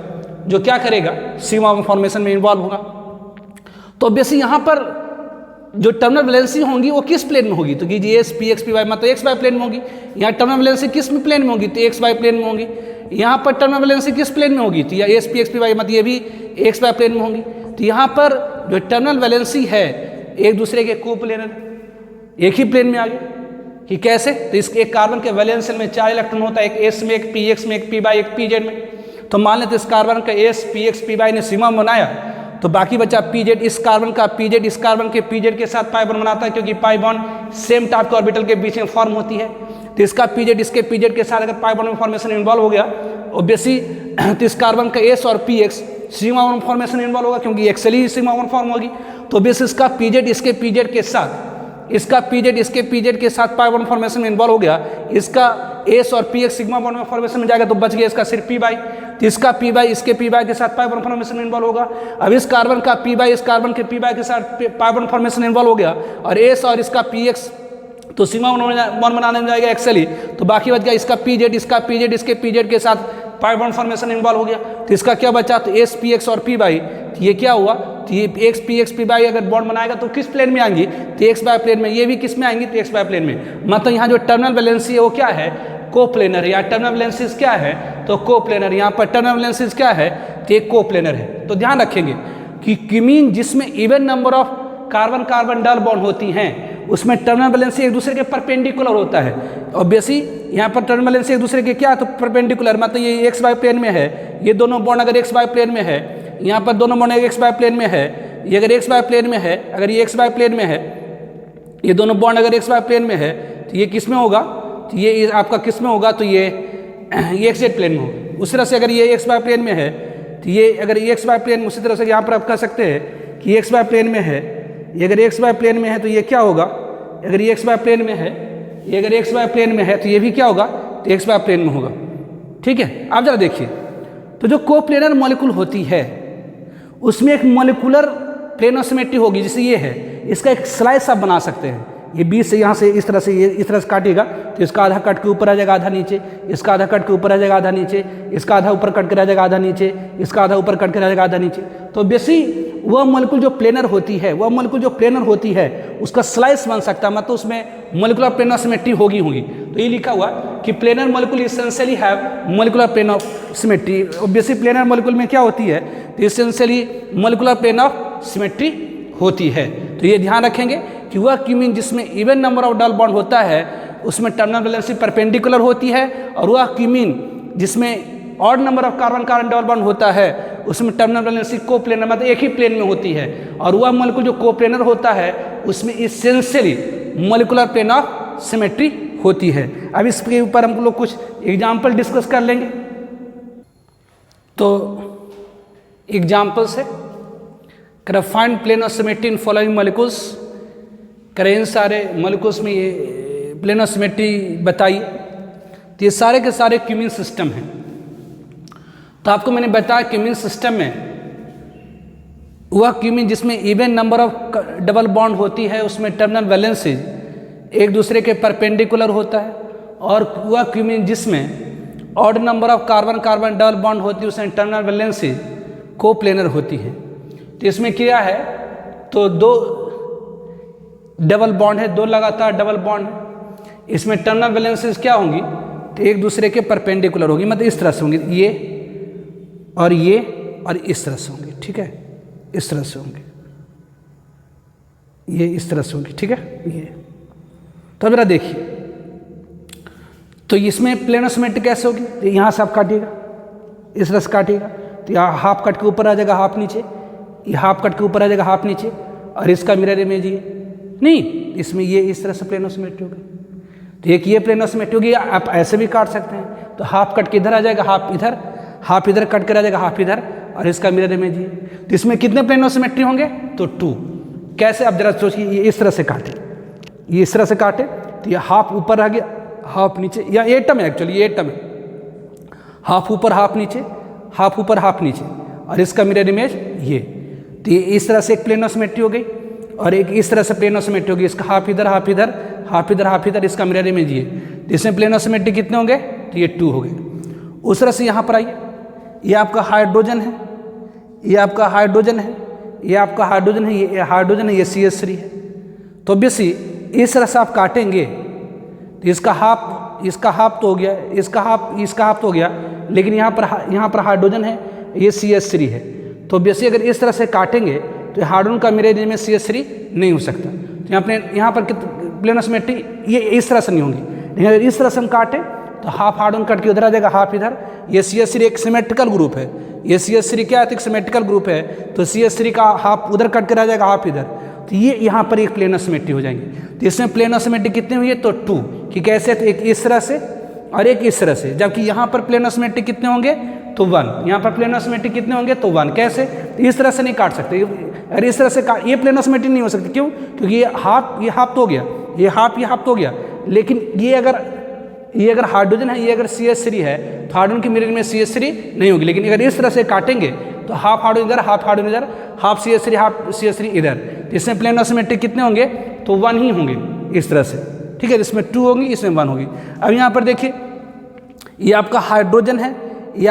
जो क्या करेगा, सिग्मा फॉर्मेशन में इन्वॉल्व होगा। तो ऑब्वियसली यहाँ पर जो टर्मिनल वैलेंसी होंगी वो किस प्लेन में होगी, तो कीजिए s p x p y मतलब एक्स वाई प्लेन में होगी। यहाँ टर्मिनल वैलेंसी किस में प्लेन में होगी, तो एक्स वाई प्लेन में होगी। यहाँ पर टर्मिनल वैलेंसी किस प्लेन में होगी, तो या s p x p y मतलब ये भी एक्स वाई प्लेन में होंगी। तो यहाँ पर जो टर्मिनल वैलेंसी है एक दूसरे के को प्लेनर, एक ही प्लेन में आ गए। कि कैसे, तो इसके एक कार्बन के वैलेंस शेल में 4 इलेक्ट्रॉन होता है, एक एस में, एक पी एक्स में, एक पी बाई, एक पी जेड में। तो मान लेते इस कार्बन का S p x P by ने सिग्मा बनाया, तो बाकी बचा पी जेड। इस कार्बन का पी जेड इस कार्बन के पी जेड के साथ पाई बॉन्ड बनाता है, क्योंकि पाई बॉन्ड सेम टाइप के ऑर्बिटल के बीच में फॉर्म होती है। तो इसका पी जेड इसके पी जेड के साथ अगर पाई बॉन्ड में फॉर्मेशन इन्वॉल्व हो गया, ऑब्वियसली तो इस कार्बन का एस और P x sigma bond formation involve होगा, क्योंकि एक्चुअली सिग्मा बॉन्ड फॉर्म होगी। तो ऑब्वियसली इसका पी जेड इसके पी जेड के साथ इसका पीजेड इसके पीजेड के साथ पाई बॉन्ड फॉर्मेशन में इन्वॉल्व हो गया। इसका एस और पी एक्स सिग्मा बॉन्ड में फॉर्मेशन में जाएगा, तो बच गया इसका सिर्फ पी बाई। तो इसका पी बाई इसके पी बाई के साथ पाई बॉन्ड फॉर्मेशन में इन्वॉल्व होगा। अब इस कार्बन का पी बाई इस कार्बन के पी बाई के साथ पाई बॉन्ड फॉर्मेशन इन्वॉल्व हो गया, और एस और इसका पी एक्स तो सिग्मा बॉन्ड बनाने में जाएगा एक्चुअली। तो बाकी बच गया इसका पीजेड इसके पीजेड के साथ पाई बॉन्ड फॉर्मेशन इन्वॉल्व हो गया। तो इसका क्या बचा, तो एस पी एक्स और पी बाई। तो ये क्या हुआ, तो ये एक्स पी बाई अगर बॉन्ड बनाएगा तो किस प्लेन में आएंगी, तो एक्स बाय प्लेन में। ये भी किस में आएंगी, तो एक्स बाय प्लेन में। मतलब यहाँ जो टर्मिनल वैलेंसी है वो क्या है, कोप्लेनर। यहाँ टर्मिनल वैलेंसीज क्या है, तो कोप्लेनर। यहाँ पर टर्मिनल वैलेंसीज क्या है, तो एक कोप्लेनर है। तो ध्यान रखेंगे कि कीमीन जिसमें even number of carbon carbon double bond होती हैं उसमें टर्मिनल वैलेंसी एक दूसरे के परपेंडिकुलर होता है। ऑब्वियसली यहाँ पर टर्मिनल वैलेंसी एक दूसरे के क्या, तो परपेंडिकुलर। मतलब ये एक्स बाय प्लेन में है, ये दोनों बॉन्ड अगर एक्स बाय प्लेन में है, यहाँ पर दोनों बॉन्ड एक्स बाय प्लेन में है, ये अगर एक्स बाय प्लेन में है, अगर ये एक्स बाय प्लेन में है, ये दोनों बॉन्ड अगर एक्स बाय प्लेन में है, तो ये किस में होगा, तो ये आपका किस में होगा, तो ये एक्स जेड प्लेन में होगा। उसी तरह से अगर ये एक्स बाय प्लेन में है, तो ये अगर ये एक्स बाय प्लेन, उसी तरह से यहाँ पर आप कह सकते हैं कि एक्स बाय प्लेन में है, ये अगर एक्स बाय प्लेन में है तो ये क्या होगा, अगर ये एक्स बाय प्लेन में है, ये अगर एक्स बाय प्लेन में है तो ये भी क्या होगा, तो एक्स बाय प्लेन में होगा। ठीक है, आप जरा देखिए, तो जो कोप्लेनर मॉलिक्यूल होती है उसमें एक मॉलिक्यूलर प्लेनो सिमेट्री होगी, जैसे ये है। इसका एक स्लाइस आप बना सकते हैं, ये बीच से यहाँ से इस तरह से, ये इस तरह से काटेगा तो इसका आधा कट के ऊपर आ जाएगा, आधा नीचे, इसका आधा कट के ऊपर आ जाएगा, आधा नीचे, इसका आधा ऊपर कट के रह जाएगा, आधा नीचे, इसका आधा ऊपर कट के रह जाएगा, आधा नीचे। तो बेसिक वह मॉलिक्यूल जो प्लेनर होती है, वह मॉलिक्यूल जो प्लेनर होती है उसका स्लाइस बन सकता है, मतलब उसमें मॉलिक्यूलर प्लेनो सिमेट्री होगी। तो ये लिखा हुआ कि planar molecule essentially have molecular plane of symmetry. Obviously planar molecule में क्या होती है, तो essentially molecular plane of symmetry होती है। तो ये ध्यान रखेंगे कि वह कीमीन जिसमें even number of double bond होता है उसमें टर्मिनल वैलेंसी परपेंडिकुलर होती है, और वह कीमीन जिसमें odd number of carbon carbon double bond होता है उसमें टर्मिनल वैलेंसी कोप्लेनर मतलब एक ही प्लेन में होती है, और वह मॉलिक्यूल जो कोप्लेनर होता है उसमें essentially molecular plane of symmetry होती है। अब इसके ऊपर हम लोग कुछ एग्जाम्पल डिस्कस कर लेंगे। तो एग्जाम्पल्स है, find plane of symmetry in following molecules. करें इन सारे मॉलिक्यूल्स में ये प्लेन ऑफ सिमेट्री बताइए। तो ये सारे के सारे क्यूमिन सिस्टम हैं। तो आपको मैंने बताया क्यूमिन सिस्टम में वह क्यूमिन जिसमें even number of double bond होती है, उसमें टर्मिनल वैलेंसीज एक दूसरे के परपेंडिकुलर होता है, और वह क्यूमिन जिसमें odd number of carbon carbon double bond होती है, उसमें टर्मिनल वैलेंसीज कोप्लेनर होती है। तो इसमें क्या है, तो दो डबल बॉन्ड है, दो लगातार डबल बॉन्ड है, इसमें टर्मिनल वैलेंसीज क्या होंगी, तो एक दूसरे के परपेंडिकुलर होगी, मतलब इस तरह से होंगी, ये और इस तरह से होंगे, ठीक है, इस तरह से होंगे, ये इस तरह से होंगे, ठीक है। ये तो जरा देखिए, तो इसमें प्लेनोसिमेट्री कैसे होगी, तो यहाँ से आप काटिएगा, इस तरह से काटिएगा, तो यहाँ हाफ कट के ऊपर आ जाएगा हाफ नीचे, ये हाफ कट के ऊपर आ जाएगा हाफ नीचे, और इसका मिरर इमेज ये नहीं, इसमें ये इस तरह से प्लेनोसिमेट्री होगी। तो एक ये प्लेनोसिमेट्री होगी, आप ऐसे भी काट सकते हैं, तो हाफ कट के इधर आ जाएगा, हाफ इधर कट कर आ जाएगा, हाफ इधर, और इसका मिरर इमेज ये। तो इसमें कितने प्लेनोसिमेट्री होंगे, तो 2। कैसे, अब जरा सोचिए, ये इस तरह से काटे, ये इस तरह से काटे, तो ये हाफ ऊपर आ गया, हाफ नीचे, या एटम है एक्चुअली, ये एटम है, हाफ ऊपर हाफ नीचे, हाफ ऊपर हाफ नीचे, और इसका मिरर इमेज ये। तो ये इस तरह से एक प्लेनोसिमेट्री हो गई, और एक इस तरह से प्लेनोसिमेट्री होगी, इसका हाफ इधर हाफ इधर, हाफ इधर हाफ इधर, इसका मिरर इमेज ये। तो इसमें प्लेनोसिमेट्री कितने होंगे, तो ये 2 हो गए। उस तरह से यहाँ पर आइए, ये आपका हाइड्रोजन है, ये आपका हाइड्रोजन है, ये आपका हाइड्रोजन है, ये हाइड्रोजन है, ये CH3 है। तो ऑब्वियसली इस तरह से आप काटेंगे, तो इसका हाफ तो हो गया, इसका हाफ तो हो गया, लेकिन यहाँ पर हाइड्रोजन है, ये CH3 है। तो ऑब्वियसली अगर इस तरह से काटेंगे तो हाइड्रोजन का मिरर इमेज में CH3 नहीं हो सकता। तो यहाँ पर प्लेनोसिमेट्री ये इस तरह से नहीं होंगी, लेकिन अगर इस तरह से हम काटें तो हाफ हाइड्रोजन कट के उधर आ जाएगा, हाफ इधर। ये CH3 एक सिमेट्रिकल ग्रुप है, ये CH3 क्या है, एक सिमेट्रिकल ग्रुप है, तो CH3 का हाफ उधर कट कर आ जाएगा, हाफ इधर, तो ये यहाँ पर एक प्लेनोसिमेट्री हो जाएंगे। तो इसमें प्लेनोसिमेट्री कितने हुई है, तो 2, कि कैसे, तो एक इस तरह से और एक इस तरह से, जबकि यहाँ पर प्लेनोसिमेट्री कितने होंगे, तो 1। यहाँ पर प्लेनोसिमेट्री कितने होंगे, तो 1। कैसे, इस तरह से नहीं काट सकते, अरे इस तरह से ये प्लेनोसिमेट्री नहीं हो सकती, क्यों, क्योंकि ये हाफ तो हो गया, ये हाफ तो हो गया, लेकिन ये अगर हाइड्रोजन है, ये अगर CH3 है, तो हाइड्रोजन की मिरर में CH3 नहीं होगी। लेकिन अगर इस तरह से काटेंगे तो हाफ हाइड्रोजन इधर, हाफ हाइड्रोजन इधर, हाफ CH3 इधर, तो इसमें प्लेनोसिमेट्री कितने होंगे, तो 1 ही होंगे इस तरह से, ठीक है। इसमें 2 होंगी, इसमें 1 होगी। अब यहाँ पर देखिए, ये आपका हाइड्रोजन है, ये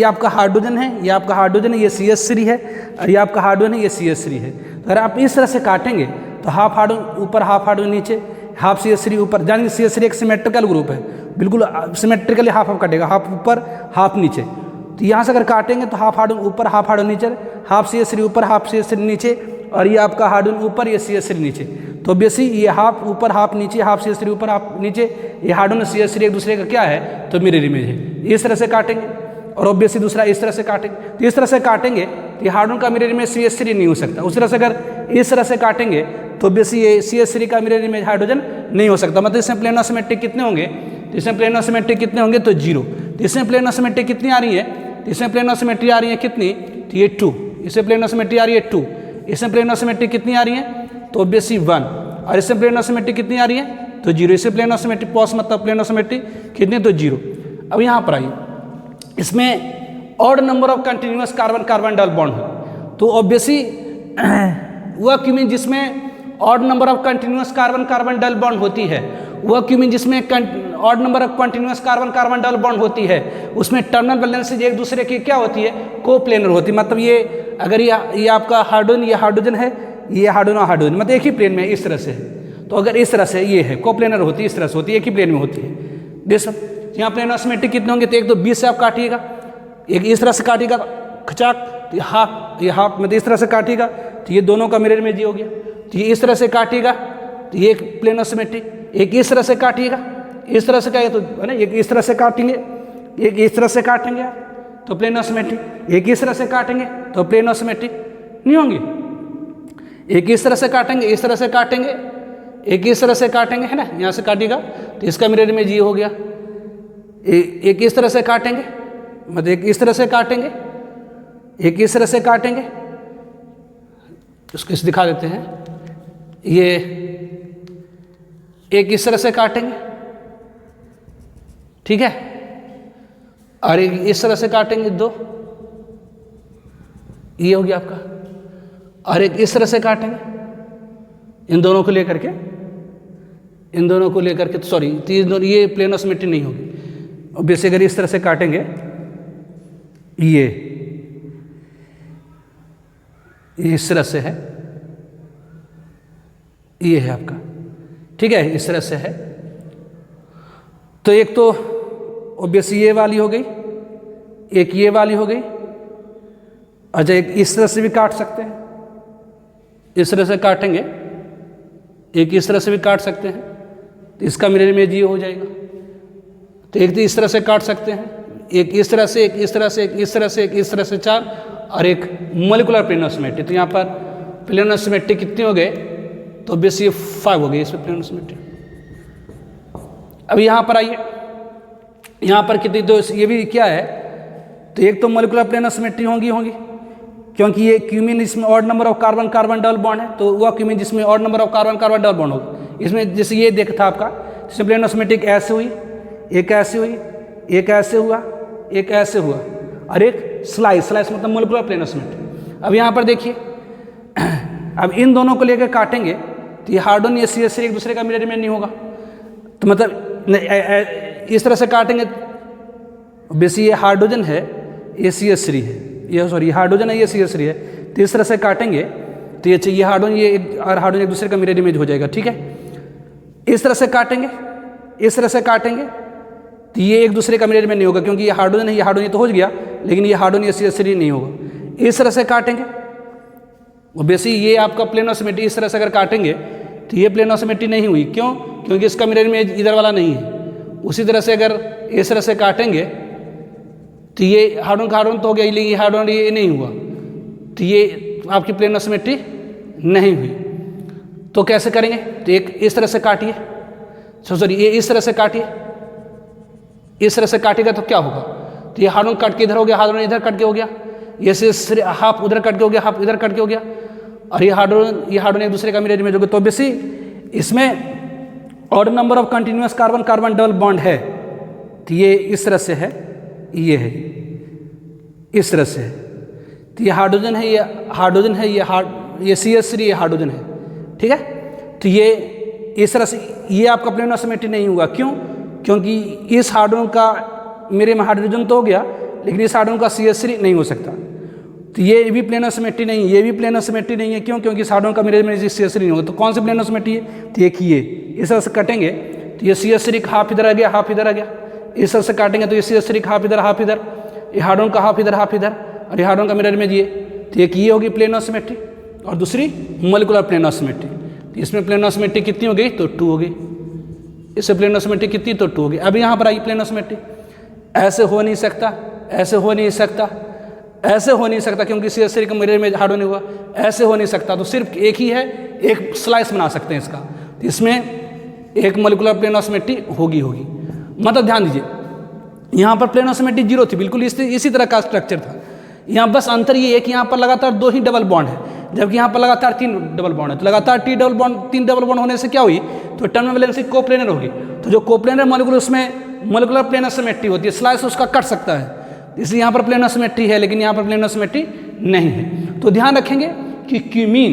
आपका हाइड्रोजन है, ये आपका हाइड्रोजन है, ये CH3 है, और ये आपका हाइड्रोजन है, ये CH3 है। तो अगर आप इस तरह से काटेंगे तो हाफ हाइड्रोजन ऊपर, हाफ हाइड्रोजन नीचे, हाफ CH3 ऊपर, जानिए CH3 एक सिमेट्रिकल ग्रुप है, बिल्कुल सिमेट्रिकली हाफ कटेगा, हाफ ऊपर हाफ नीचे। तो यहाँ से अगर काटेंगे तो हाफ हाइड्रोजन ऊपर, हाफ हाइड्रोजन नीचे, हाफ CH3 ऊपर, हाफ CH3 नीचे, और ये आपका हाइड्रोजन ऊपर, ये CH3 नीचे। तो बेसी ये हाफ ऊपर हाफ नीचे, हाफ CH3 ऊपर हाफ नीचे, ये हाइड्रोजन CH3 एक दूसरे का क्या है, तो मिरर इमेज है। इस तरह से काटेंगे, और ऑब्वियसली दूसरा इस तरह से काटेंगे। तो इस तरह से काटेंगे तो ये हाइड्रोजन का मिरर इमेज CH3 नहीं हो सकता। उस तरह से अगर इस तरह से काटेंगे तो ऑब्वियसली ये CH3 का मिरर इमेज हाइड्रोजन नहीं हो सकता। मतलब इसमें प्लेनोसिमेट्री कितने होंगे, तो इसमें प्लेनोसिमेट्री कितने होंगे, तो 0। तो इसमें प्लेनोसिमेट्री कितनी आ रही है, तो इसमें प्लेनोसिमेट्री आ रही है कितनी, तो ये 2। इसमें प्लेनोसिमेट्री आ रही है 2। इसमें प्लेनोसिमेट्री कितनी आ रही है, तो ऑब्वियसली 1। और इसमें प्लेनोसिमेट्री कितनी आ रही है, तो 0। इससे प्लेनोसिमेट्री पॉस मतलब प्लेनोसिमेट्री कितनी, तो 0। अब यहाँ पर आइए, इसमें odd number of continuous carbon carbon double bond हो, तो ऑब्वियसली वह क्यूमिन जिसमें odd number of continuous carbon carbon double bond होती है, वह क्यूमिन जिसमें odd number of continuous carbon carbon double bond होती है, उसमें टर्मिनल वैलेंसीज एक दूसरे की क्या होती है, कोप्लेनर होती है। मतलब ये अगर ये आपका हाइड्रोजन, ये हाइड्रोजन है, ये हाइड्रोजन मतलब एक ही प्लेन में इस तरह से है। तो अगर इस तरह से ये है, कोप्लेनर होती है, इस तरह से होती है, एक ही प्लेन में होती है। देख सब यहाँ प्लेनोसिमेट्री कितने होंगे, तो एक तो 20 से आप काटिएगा, एक इस तरह से काटिएगा खचाक, तो ये हाफ मतलब इस तरह से काटिएगा, तो ये दोनों का मिरर इमेज ये हो गया। तो ये इस तरह से काटिएगा तो ये एक प्लेनोसिमेट्री, एक इस तरह से काटिएगा, इस तरह से काटिएगा तो है ना, एक इस तरह से काटेंगे, एक इस तरह से काटेंगे आप तो प्लेनोसिमेट्री, एक इस तरह से काटेंगे तो प्लेनोसिमेट्री नहीं होंगी। एक इस तरह से काटेंगे, इस तरह से काटेंगे, एक इस तरह से काटेंगे, है ना, यहाँ से काटिएगा तो इसका मिरर इमेज ये हो गया। एक इस तरह से काटेंगे, मतलब एक इस तरह से काटेंगे, एक इस तरह से काटेंगे, उसको इस दिखा देते हैं, ये एक इस तरह से काटेंगे, ठीक है। और इस तरह से काटेंगे 2, ये हो गया आपका। और एक इस तरह से काटेंगे इन दोनों को लेकर के, इन दोनों को लेकर के, सॉरी ये प्लेन ऑफ सिमेट्री नहीं होगी। और बेसिक अगर इस तरह से काटेंगे, ये इस तरह से है, ये है आपका, ठीक है, इस तरह से है। तो एक तो ऑब्वियस ये वाली हो गई, एक ये वाली हो गई। अच्छा, एक इस तरह से भी काट सकते हैं, इस तरह से काटेंगे, एक इस तरह से भी काट सकते हैं, तो इसका मिरर इमेज ये हो जाएगा। तो एक तो इस तरह से काट सकते हैं, एक इस तरह से, एक इस तरह से, एक इस तरह से, एक इस तरह से 4, और एक मॉलिक्यूलर प्लेन ऑफ सिमेट्री। तो यहाँ पर प्लेन ऑफ सिमेट्री कितने हो गए? तो बेस ये 5 हो गए इसमें प्लेन ऑफ सिमेट्री। अब यहाँ पर आइए, यहाँ पर कितनी, तो ये भी क्या है, तो एक तो मॉलिक्यूलर प्लेन ऑफ सिमेट्री होंगी, क्योंकि ये क्यूमीन इसमें odd number of carbon carbon double bond है, तो वह क्यूमीन जिसमें odd number of carbon carbon double bond होगा। इसमें जैसे ये देखा था आपका, इसमें प्लेन ऑफ सिमेट्री ऐसे हुई, एक ऐसे हुई, एक ऐसे हुआ, एक ऐसे हुआ, और एक स्लाइस मतलब मॉलिक्यूलर प्लेन ऑफ सिमेट्री। अब यहाँ पर देखिए, अब इन दोनों को लेकर काटेंगे तो ये हार्डन या CH3 एक दूसरे का मिरर इमेज नहीं होगा। तो मतलब इस तरह से काटेंगे, बेसिक ये हाइड्रोजन है, ये CH3 है, ये सॉरी हाइड्रोजन है, ये CH3 है। तो इस तरह से काटेंगे तो ये हार्डन, ये और हार्डन एक दूसरे का मिरर इमेज हो जाएगा, ठीक है। इस तरह से काटेंगे, इस तरह से काटेंगे तो ये एक दूसरे का मिरर इमेज नहीं होगा, क्योंकि ये हार्डन है, ये हार्डन, ये तो हो गया, लेकिन ये हार्डन या CH3 नहीं होगा। इस तरह से काटेंगे, वो बेसिक ये आपका प्लेन ऑफ सिमेट्री, इस तरह से अगर काटेंगे तो ये प्लेन ऑफ सिमेट्री नहीं हुई। क्यों? क्योंकि इसका मिरर इमेज इधर वाला नहीं है। उसी तरह से अगर इस तरह से काटेंगे तो ये हार्डन का हार्डन तो हो गया, लेकिन ये हार्डन ये नहीं हुआ, तो ये आपकी प्लेन ऑफ सिमेट्री नहीं हुई। तो कैसे करेंगे? तो एक इस तरह से काटिए, सॉरी ये इस तरह से काटिए, इस तरह से काटेगा तो क्या होगा? तो ये हार्डन कट के इधर हो गया, हार्डन इधर कट के हो गया, ये से हाफ उधर कट के हो गया, हाफ इधर कट के हो गया, और ये हार्डन एक दूसरे का मिरर इमेज हो गया। तो बेसी इसमें order number of continuous carbon carbon double bond है, तो ये इस तरह से है, ये है इस तरह से है। तो ये हाइड्रोजन है, ये हाइड्रोजन है, ये CH3 ये हाइड्रोजन है, ठीक है। तो ये इस तरह से ये आपका प्लेन ऑफ सिमेट्री नहीं हुआ। क्यों? क्योंकि इस हाइड्रोजन का मेरे में हाइड्रोजन तो हो गया, लेकिन इस हाइड्रोजन का CH3 नहीं हो सकता। तो ये भी प्लेन ऑफ सिमेट्री नहीं है, ये भी प्लेन ऑफ सिमेट्री नहीं है। क्यों? क्योंकि इस हाइड्रोजन का मेरे में CH3 नहीं होगा। तो कौन सी प्लेन ऑफ सिमेट्री है? तो एक ये, इस तरह से कटेंगे तो ये CH3 हाफ इधर आ गया, हाफ इधर आ गया। इस तरह से काटेंगे तो ये CH3 हाफ इधर, हाफ इधर, ये हार्डन का हाफ इधर, हाफ इधर, और ये हार्डन का मिरर इमेज ये। तो एक ये होगी प्लेन ऑफ सिमेट्री, और दूसरी मॉलिक्यूलर प्लेन ऑफ सिमेट्री। तो इसमें प्लेन ऑफ सिमेट्री कितनी हो गई? तो 2 हो गई। इससे प्लेन ऑफ सिमेट्री कितनी? तो 2 हो गई। अब यहाँ पर आई प्लेन ऑफ सिमेट्री, ऐसे हो नहीं सकता, ऐसे हो नहीं सकता, ऐसे हो नहीं सकता, क्योंकि CH3 का मिरर इमेज हार्डन हुआ, ऐसे हो नहीं सकता। तो सिर्फ एक ही है, एक स्लाइस बना सकते हैं इसका। तो इसमें एक मॉलिक्यूलर प्लेन ऑफ सिमेट्री होगी। मतलब ध्यान दीजिए, यहाँ पर प्लेन ऑफ सिमेट्री 0 थी, बिल्कुल इसी तरह का स्ट्रक्चर था। यहाँ बस अंतर ये है कि यहाँ पर लगातार 2 ही डबल बॉन्ड है, जबकि यहाँ पर लगातार 3 डबल बॉन्ड है। तो लगातार 3 डबल बॉन्ड होने से क्या हुई? तो टर्मिनल वैलेंसी कोप्लेनर होगी। तो जो कोप्लेनर मॉलिक्यूल, उसमें मॉलिक्यूलर प्लेन ऑफ सिमेट्री होती है, स्लाइस उसका कट सकता है, इसलिए यहाँ पर प्लेन ऑफ सिमेट्री है, लेकिन यहाँ पर प्लेन ऑफ सिमेट्री नहीं है। तो ध्यान रखेंगे कि क्यूमीन,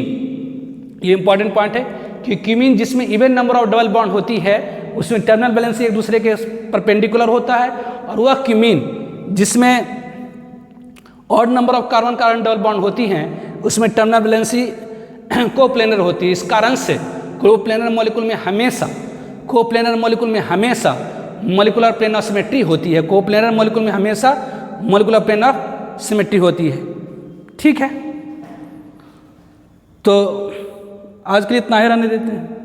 ये इंपॉर्टेंट पॉइंट है कि क्यूमीन जिसमें even number of double bond होती है, उसमें टर्मिनल वैलेंसी एक दूसरे के परपेंडिकुलर होता है, और वह क्यूमीन जिसमें odd number of carbon carbon double bond होती हैं, उसमें टर्मिनल वैलेंसी कोप्लेनर होती है। इस कारण से कोप्लेनर मॉलिक्यूल में हमेशा मॉलिक्यूलर प्लेन ऑफ सिमेट्री होती है। कोप्लेनर मॉलिक्यूल में हमेशा मॉलिक्यूलर प्लेन ऑफ सिमेट्री होती है, ठीक है। तो आज के लिए इतना ही रहने देते हैं।